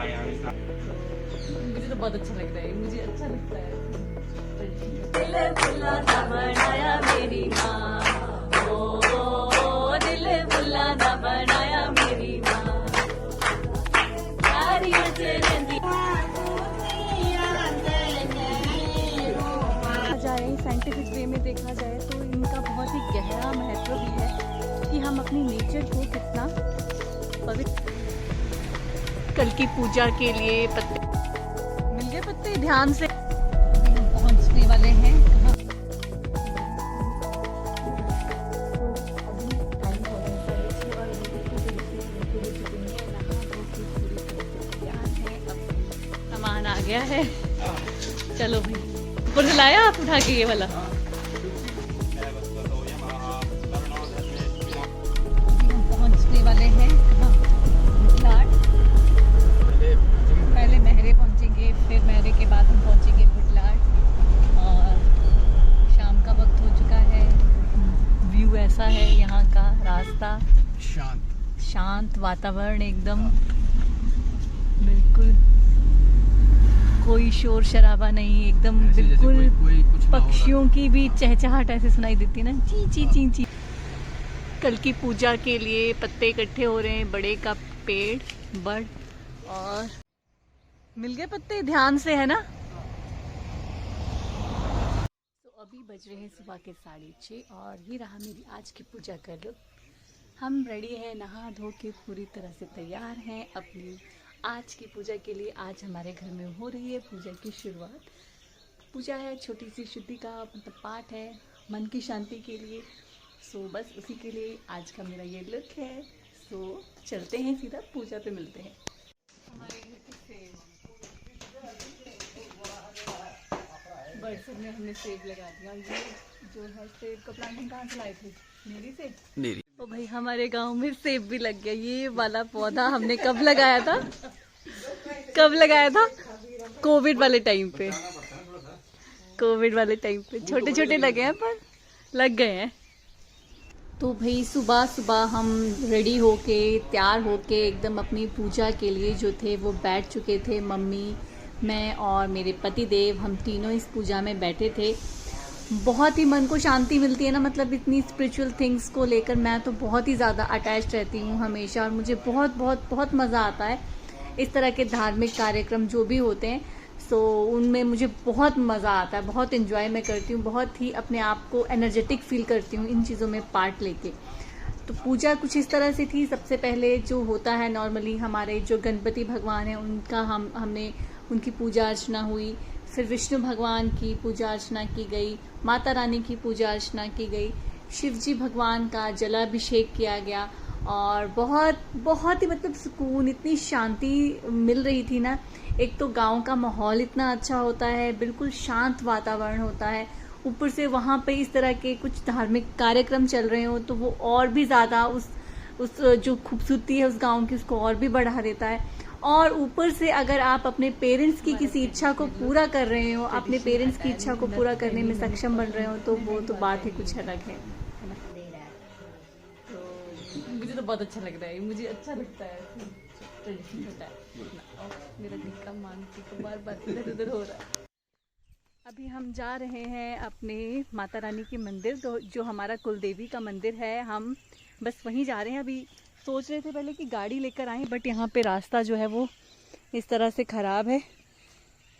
मुझे तो बहुत अच्छा लग रहा है, मुझे अच्छा लगता है। दिल बुलाना बनाया मेरी माँ, ओ दिल बुलाना बनाया मेरी माँ, प्यारी चलनी जाए साइंटिफिक वे में देखा जाए तो इनका बहुत ही गहरा महत्व भी है कि हम अपनी नेचर को कितना पवित्र। कल की पूजा के लिए पत्ते मिल गए, पत्ते ध्यान से पहुंचने वाले हैं। सामान आ गया है, चलो भाई ऊपर से लाया आप उठा के ये वाला। पहुंचने वाले हैं भुटलाट। पहले महरे पहुंचेंगे, फिर महरे के बाद हम पहुंचेंगे भुटलाट। और शाम का वक्त हो चुका है, व्यू ऐसा है यहाँ का, रास्ता शांत वातावरण एकदम, बिल्कुल कोई शोर शराबा नहीं, एकदम बिल्कुल पक्षियों की भी चहचहाट ऐसे सुनाई देती है ना, ची ची ची ची। कल की पूजा के लिए पत्ते इकट्ठे हो रहे हैं, बड़े का पेड़ बड़, और मिल गए पत्ते ध्यान से, है ना। तो अभी बज रहे हैं सुबह के 6:30 और ये रहा मेरी आज की पूजा का लुक। हम रेडी हैं, नहा धो के पूरी तरह से तैयार हैं अपनी आज की पूजा के लिए। आज हमारे घर में हो रही है पूजा की शुरुआत। पूजा है छोटी सी शुद्धि का मतलब पाठ है मन की शांति के लिए। सो बस उसी के लिए आज का मेरा ये लुक है। सो चलते हैं, सीधा पूजा पे मिलते हैं। हमारे घर के सेब, बरसत में हमने सेब लगा दिया। ये जो है सेब का प्लांट हम कहाँ से लाए थे? मेरी से। तो भाई हमारे गांव में सेब भी लग गया। ये वाला पौधा हमने कब लगाया था? कब लगाया था? कोविड वाले टाइम पे। कोविड वाले टाइम पे छोटे छोटे लगे हैं पर लग गए हैं। तो भाई सुबह सुबह हम रेडी होके तैयार होके एकदम अपनी पूजा के लिए जो थे वो बैठ चुके थे। मम्मी, मैं और मेरे पति देव, हम तीनों इस पूजा में बैठे थे। बहुत ही मन को शांति मिलती है ना, मतलब इतनी स्पिरिचुअल थिंग्स को लेकर मैं तो बहुत ही ज़्यादा अटैच रहती हूँ हमेशा, और मुझे बहुत बहुत बहुत मज़ा आता है इस तरह के धार्मिक कार्यक्रम जो भी होते हैं। सो उनमें मुझे बहुत मज़ा आता है, बहुत इन्जॉय मैं करती हूँ, बहुत ही अपने आप को एनर्जेटिक फील करती हूँ इन चीज़ों में पार्ट लेके। तो पूजा कुछ इस तरह से थी। सबसे पहले जो होता है नॉर्मली हमारे जो गणपति भगवान हैं उनका हमने उनकी पूजा अर्चना हुई। फिर विष्णु भगवान की पूजा अर्चना की गई, माता रानी की पूजा अर्चना की गई, शिव जी भगवान का जलाभिषेक किया गया। और बहुत बहुत ही मतलब सुकून, इतनी शांति मिल रही थी ना। एक तो गांव का माहौल इतना अच्छा होता है, बिल्कुल शांत वातावरण होता है, ऊपर से वहाँ पे इस तरह के कुछ धार्मिक कार्यक्रम चल रहे हो तो वो और भी ज़्यादा उस जो खूबसूरती है उस गांव की उसको और भी बढ़ा देता है। और ऊपर से अगर आप अपने पेरेंट्स की किसी इच्छा को पूरा कर रहे हो, अपने पेरेंट्स की इच्छा को पूरा करने में सक्षम बन रहे हो, तो वो तो बात ही कुछ अलग है। तो मुझे तो बहुत अच्छा लग रहा है, मुझे अच्छा लगता है ट्रेडिशन होता है। मेरा दिल का मानती तो बार बार इधर उधर हो रहा है। अभी हम जा रहे हैं अपने माता रानी के मंदिर, जो हमारा कुलदेवी का मंदिर है। हम बस वहीं जा रहे हैं। अभी सोच रहे थे पहले कि गाड़ी लेकर आएं, बट यहाँ पे रास्ता जो है वो इस तरह से ख़राब है।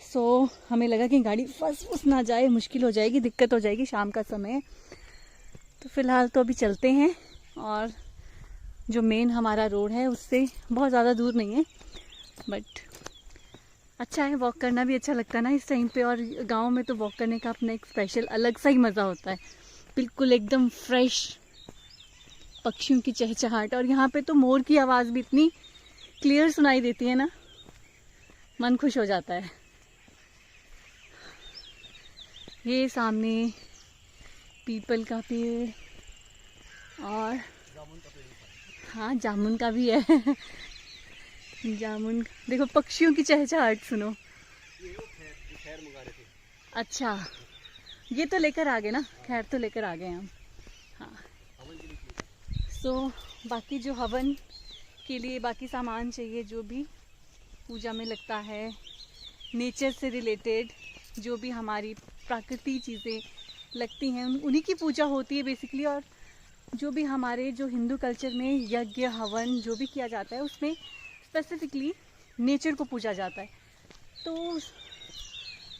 सो हमें लगा कि गाड़ी फंस ना जाए, मुश्किल हो जाएगी, दिक्कत हो जाएगी, शाम का समय है। तो फ़िलहाल तो अभी चलते हैं। और जो मेन हमारा रोड है उससे बहुत ज़्यादा दूर नहीं है, बट अच्छा है, वॉक करना भी अच्छा लगता है ना इस टाइम पे। और गांव में तो वॉक करने का अपना एक स्पेशल अलग सा ही मज़ा होता है, बिल्कुल एकदम फ्रेश, पक्षियों की चहचहाट। और यहाँ पे तो मोर की आवाज़ भी इतनी क्लियर सुनाई देती है ना, मन खुश हो जाता है। ये सामने पीपल का पेड़ और हाँ जामुन का भी है जामुन देखो, पक्षियों की चहचहाट सुनो। अच्छा, ये तो लेकर आ गए ना, खैर तो लेकर आ गए हम। हाँ, सो बाकी जो हवन के लिए बाकी सामान चाहिए जो भी, पूजा में लगता है नेचर से रिलेटेड जो भी हमारी प्राकृतिक चीज़ें लगती हैं उन्हीं की पूजा होती है बेसिकली। और जो भी हमारे जो हिंदू कल्चर में यज्ञ हवन जो भी किया जाता है उसमें स्पेसिफिकली नेचर को पूजा जाता है। तो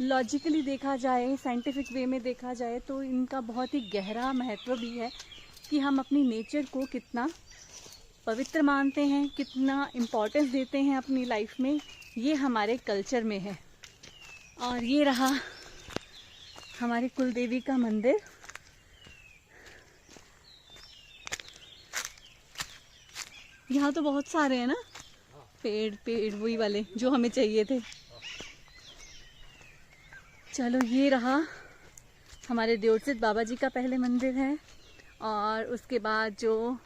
लॉजिकली देखा जाए, साइंटिफिक वे में देखा जाए तो इनका बहुत ही गहरा महत्व भी है कि हम अपनी नेचर को कितना पवित्र मानते हैं, कितना इम्पोर्टेंस देते हैं अपनी लाइफ में, ये हमारे कल्चर में है। और ये रहा हमारी कुलदेवी का मंदिर। यहाँ तो बहुत सारे हैं ना पेड़ वही वाले जो हमें चाहिए थे। चलो ये रहा हमारे देवसिद्ध बाबा जी का पहले मंदिर है और उसके बाद जो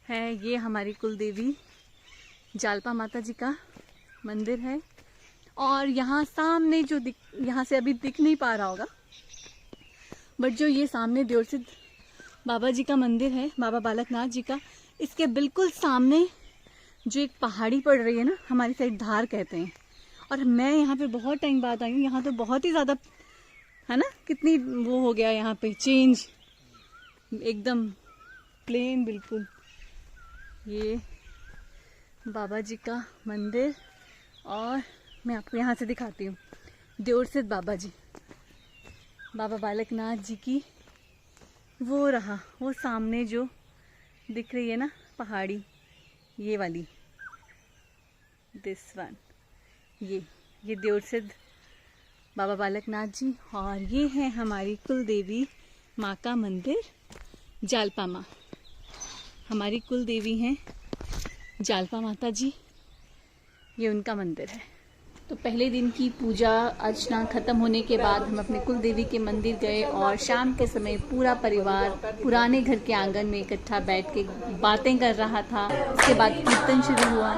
है ये हमारी कुलदेवी जालपा माता जी का मंदिर है। और यहाँ सामने जो यहाँ से अभी दिख नहीं पा रहा होगा बट जो ये सामने देवसिद्ध बाबा जी का मंदिर है, बाबा बालकनाथ जी का, इसके बिल्कुल सामने जो एक पहाड़ी पड़ रही है ना, हमारी साइड धार कहते हैं। और मैं यहाँ पे बहुत टाइम बाद आई हूँ। यहाँ तो बहुत ही ज़्यादा है ना, कितनी वो हो गया यहाँ पे चेंज, एकदम प्लेन बिल्कुल। ये बाबा जी का मंदिर और मैं आपको यहाँ से दिखाती हूँ देवसिद्ध बाबा जी, बाबा बालकनाथ जी की वो रहा वो सामने जो दिख रही है ना पहाड़ी, ये वाली, दिस वन, ये देवसिद्ध बाबा बालकनाथ जी। और ये है हमारी कुलदेवी माँ का मंदिर, जालपा माँ हमारी कुलदेवी हैं, जालपा माता जी, ये उनका मंदिर है। तो पहले दिन की पूजा अर्चना खत्म होने के बाद हम अपने कुलदेवी के मंदिर गए और शाम के समय पूरा परिवार पुराने घर के आंगन में इकट्ठा बैठ के बातें कर रहा था। उसके बाद कीर्तन शुरू हुआ।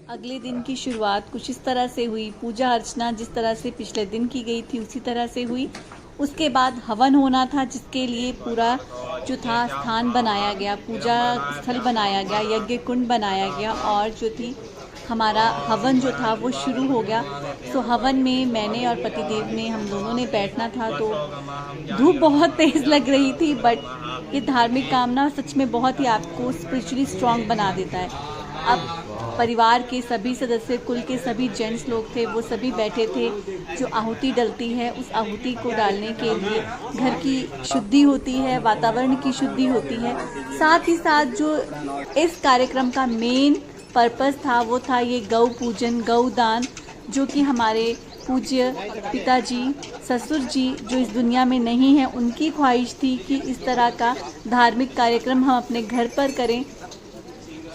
अगले दिन की शुरुआत कुछ इस तरह से हुई। पूजा अर्चना जिस तरह से पिछले दिन की गई थी उसी तरह से हुई। उसके बाद हवन होना था जिसके लिए पूरा जो था स्थान बनाया गया, पूजा स्थल बनाया गया, यज्ञ कुंड बनाया गया और जो थी हमारा हवन जो था वो शुरू हो गया। तो हवन में मैंने और पतिदेव ने, हम दोनों ने बैठना था। तो धूप बहुत तेज़ लग रही थी बट ये धार्मिक काम ना सच में बहुत ही आपको स्पिरिचुअली स्ट्रांग बना देता है। अब परिवार के सभी सदस्य, कुल के सभी जेंट्स लोग थे, वो सभी बैठे थे। जो आहुति डलती है उस आहुति को डालने के लिए घर की शुद्धि होती है, वातावरण की शुद्धि होती है। साथ ही साथ जो इस कार्यक्रम का मेन पर्पस था वो था ये गौ पूजन, गौदान, जो कि हमारे पूज्य पिताजी, ससुर जी जो इस दुनिया में नहीं हैं, उनकी ख्वाहिश थी कि इस तरह का धार्मिक कार्यक्रम हम अपने घर पर करें।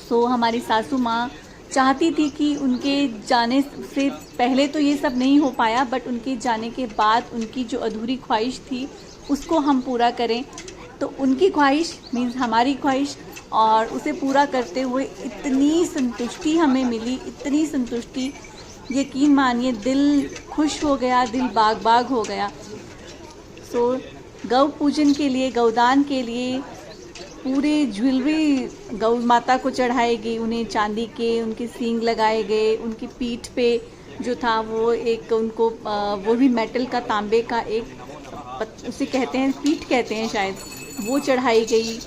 सो हमारी सासू माँ चाहती थी कि उनके जाने से पहले तो ये सब नहीं हो पाया बट उनके जाने के बाद उनकी जो अधूरी ख्वाहिश थी उसको हम पूरा करें। तो उनकी ख्वाहिश मीन्स हमारी ख्वाहिश, और उसे पूरा करते हुए इतनी संतुष्टि हमें मिली, इतनी संतुष्टि, यकीन मानिए दिल खुश हो गया, दिल बाग बाग हो गया। सो गौ पूजन के लिए, गौदान के लिए पूरे ज्वेलरी गौ माता को चढ़ाई गई। उन्हें चांदी के उनके सींग लगाए गए, उनकी पीठ पे जो था वो एक उनको वो भी मेटल का, तांबे का एक उसे कहते हैं पीठ कहते हैं शायद, वो चढ़ाई गई।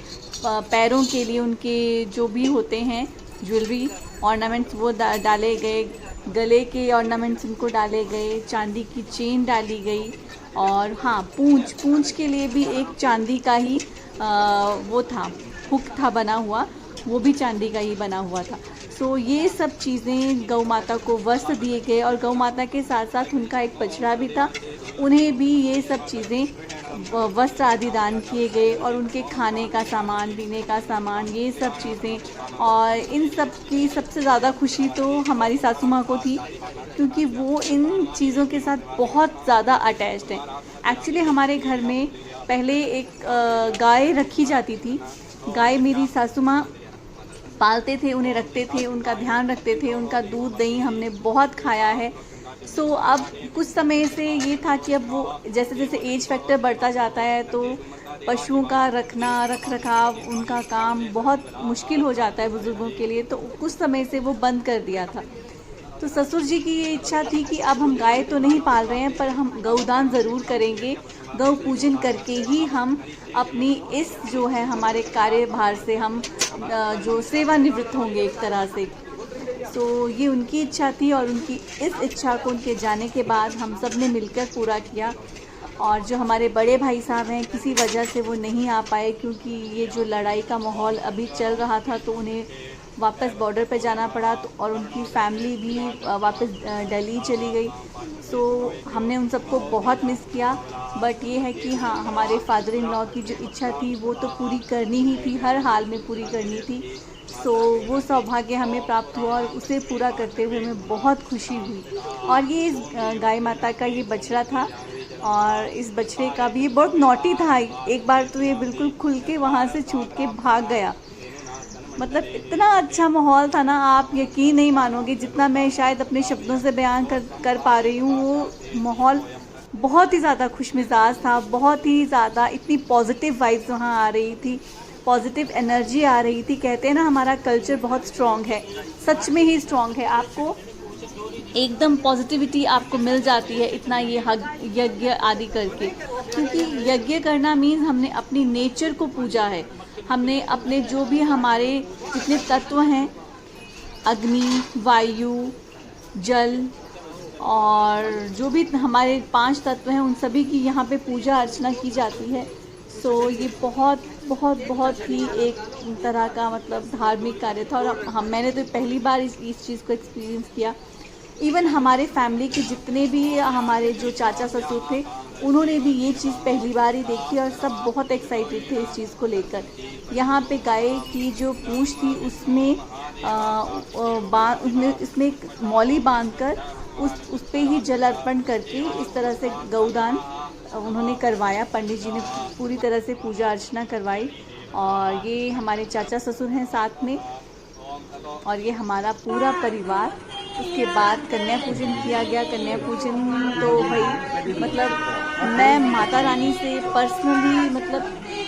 पैरों के लिए उनके जो भी होते हैं ज्वेलरी ऑर्नामेंट्स वो डाले गए। गले के ऑर्नामेंट्स उनको डाले गए, चांदी की चेन डाली गई, और हाँ पूंछ के लिए भी एक चांदी का ही वो था, हुक था बना हुआ, वो भी चांदी का ही बना हुआ था। सो ये सब चीज़ें गौ माता को वस्त्र दिए गए, और गौ माता के साथ साथ उनका एक बछड़ा भी था, उन्हें भी ये सब चीज़ें वस्त्र आदि दान किए गए, और उनके खाने का सामान, पीने का सामान, ये सब चीज़ें। और इन सब की सबसे ज़्यादा खुशी तो हमारी सासू माँ को थी, क्योंकि वो इन चीज़ों के साथ बहुत ज़्यादा अटैच्ड हैं। एक्चुअली हमारे घर में पहले एक गाय रखी जाती थी। गाय मेरी सासू माँ पालते थे, उन्हें रखते थे, उनका ध्यान रखते थे, उनका दूध दही हमने बहुत खाया है। सो अब कुछ समय से ये था कि अब वो जैसे जैसे एज फैक्टर बढ़ता जाता है तो पशुओं का रखना, रख रखाव, उनका काम बहुत मुश्किल हो जाता है बुज़ुर्गों के लिए, तो कुछ समय से वो बंद कर दिया था। तो ससुर जी की ये इच्छा थी कि अब हम गाय तो नहीं पाल रहे हैं, पर हम गौदान ज़रूर करेंगे, गौ पूजन करके ही हम अपनी इस जो है हमारे कार्यभार से हम जो सेवानिवृत्त होंगे एक तरह से। तो ये उनकी इच्छा थी, और उनकी इस इच्छा को उनके जाने के बाद हम सब ने मिलकर पूरा किया। और जो हमारे बड़े भाई साहब हैं, किसी वजह से वो नहीं आ पाए, क्योंकि ये जो लड़ाई का माहौल अभी चल रहा था तो उन्हें वापस बॉर्डर पे जाना पड़ा, तो और उनकी फैमिली भी वापस दिल्ली चली गई। सो हमने उन सबको बहुत मिस किया। बट ये है कि हाँ, हमारे फादर इन लॉ की जो इच्छा थी वो तो पूरी करनी ही थी, हर हाल में पूरी करनी थी। सो वो सौभाग्य हमें प्राप्त हुआ, और उसे पूरा करते हुए हमें बहुत खुशी हुई। और ये इस गाय माता का ये बछड़ा था, और इस बछड़े का भी ये बहुत नॉटी था। एक बार तो ये बिल्कुल खुल के वहाँ से छूट के भाग गया। मतलब इतना अच्छा माहौल था ना, आप यकीन नहीं मानोगे, जितना मैं शायद अपने शब्दों से बयान कर पा रही हूँ। वो माहौल बहुत ही ज़्यादा खुशमिजाज था, बहुत ही ज़्यादा, इतनी पॉजिटिव वाइब्स वहाँ आ रही थी, पॉजिटिव एनर्जी आ रही थी। कहते हैं ना हमारा कल्चर बहुत स्ट्रॉन्ग है, सच में ही स्ट्रॉन्ग है। आपको एकदम पॉजिटिविटी आपको मिल जाती है इतना ये यज्ञ आदि करके, क्योंकि यज्ञ करना मीन्स हमने अपनी नेचर को पूजा है, हमने अपने जो भी हमारे जितने तत्व हैं, अग्नि, वायु, जल, और जो भी हमारे 5 तत्व हैं, उन सभी की यहाँ पे पूजा अर्चना की जाती है। सो ये बहुत बहुत बहुत ही एक तरह का मतलब धार्मिक कार्य था, और मैंने तो पहली बार इस चीज़ को एक्सपीरियंस किया। इवन हमारे फैमिली के जितने भी हमारे जो चाचा ससुर थे, उन्होंने भी ये चीज़ पहली बार ही देखी, और सब बहुत एक्साइटेड थे इस चीज़ को लेकर। यहाँ पे गाय की जो पूंछ थी उसमें इसमें मौली बांधकर उस पे ही जल अर्पण करके इस तरह से गौदान उन्होंने करवाया। पंडित जी ने पूरी तरह से पूजा अर्चना करवाई, और ये हमारे चाचा ससुर हैं साथ में, और ये हमारा पूरा परिवार। उसके बाद कन्या पूजन किया गया। कन्या पूजन तो भाई मतलब मैं माता रानी से पर्सनली मतलब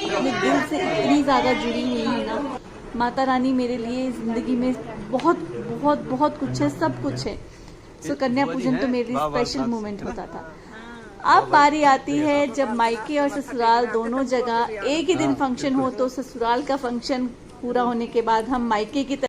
अपने दिल से इतनी ज़्यादा जुड़ी हुई हूँ ना। माता रानी मेरे लिए ज़िंदगी में बहुत बहुत बहुत कुछ है, सब कुछ है। सो कन्या पूजन तो मेरे लिए स्पेशल मोमेंट होता था। अब बारी आती है जब मायके और ससुराल दोनों जगह एक ही दिन फंक्शन हो, तो ससुराल का फंक्शन पूरा होने के बाद हम मायके की